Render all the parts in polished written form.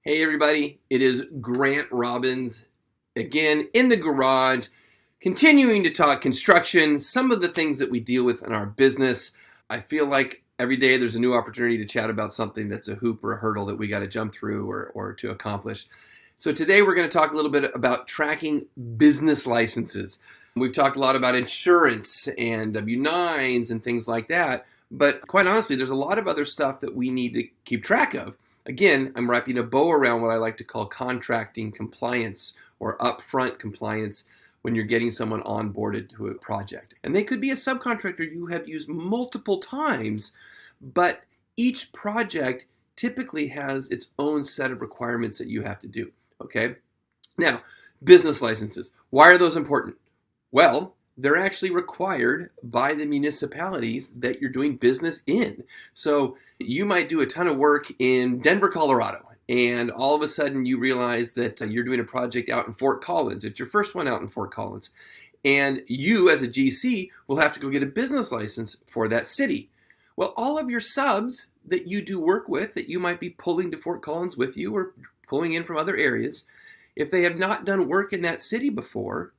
Hey everybody, it is Grant Robbins again in the garage, continuing to talk construction, some of the things that we deal with in our business. I feel like every day there's a new opportunity to chat about something that's a hoop or a hurdle that we got to jump through or to accomplish. So today we're going to talk a little bit about tracking business licenses. We've talked a lot about insurance and W-9s and things like that, but quite honestly, there's a lot of other stuff that we need to keep track of. Again, I'm wrapping a bow around what I like to call contracting compliance or upfront compliance when you're getting someone onboarded to a project. And they could be a subcontractor you have used multiple times, but each project typically has its own set of requirements that you have to do. Okay? Now, business licenses. Why are those important? Well, they're actually required by the municipalities that you're doing business in. So you might do a ton of work in Denver, Colorado, and all of a sudden you realize that you're doing a project out in Fort Collins. It's your first one out in Fort Collins. And you, as a GC, will have to go get a business license for that city. Well, all of your subs that you do work with, that you might be pulling to Fort Collins with you or pulling in from other areas, if they have not done work in that city before,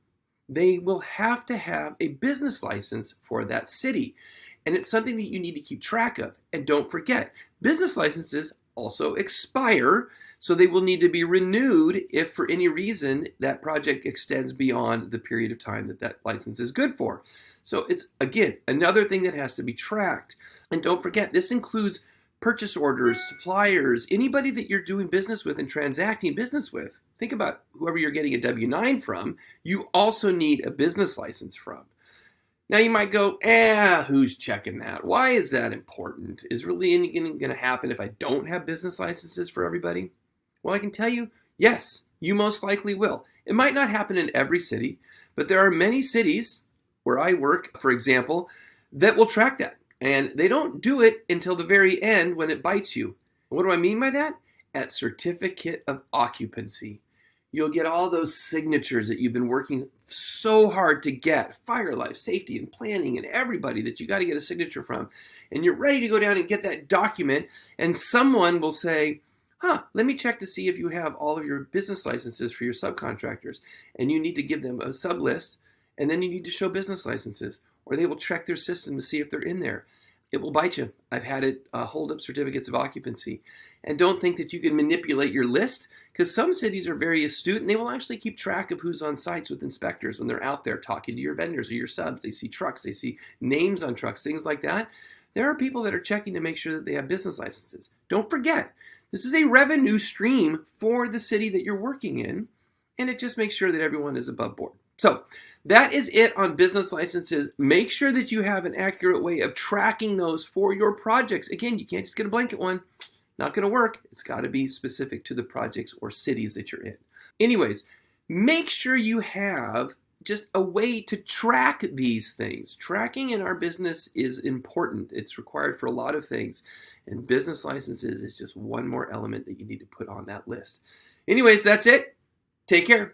they will have to have a business license for that city. And it's something that you need to keep track of. And don't forget, business licenses also expire, so they will need to be renewed if for any reason that project extends beyond the period of time that that license is good for. So it's, again, another thing that has to be tracked. And don't forget, this includes purchase orders, suppliers, anybody that you're doing business with and transacting business with. Think about whoever you're getting a W-9 from, you also need a business license from. Now you might go, who's checking that? Why is that important? Is really anything going to happen if I don't have business licenses for everybody? Well, I can tell you, yes, you most likely will. It might not happen in every city, but there are many cities where I work, for example, that will track that. And they don't do it until the very end when it bites you. What do I mean by that? At certificate of occupancy. You'll get all those signatures that you've been working so hard to get. Fire, life, safety, and planning, and everybody that you got to get a signature from. And you're ready to go down and get that document, and someone will say, let me check to see if you have all of your business licenses for your subcontractors. And you need to give them a sub list, and then you need to show business licenses. Or they will check their system to see if they're in there. It will bite you. I've had it hold up certificates of occupancy. And don't think that you can manipulate your list, because some cities are very astute and they will actually keep track of who's on sites with inspectors when they're out there talking to your vendors or your subs. They see trucks, they see names on trucks, things like that. There are people that are checking to make sure that they have business licenses. Don't forget, this is a revenue stream for the city that you're working in, and it just makes sure that everyone is above board. So that is it on business licenses. Make sure that you have an accurate way of tracking those for your projects. Again, you can't just get a blanket one. Not going to work. It's got to be specific to the projects or cities that you're in. Anyways, make sure you have just a way to track these things. Tracking in our business is important. It's required for a lot of things. And business licenses is just one more element that you need to put on that list. Anyways, that's it. Take care.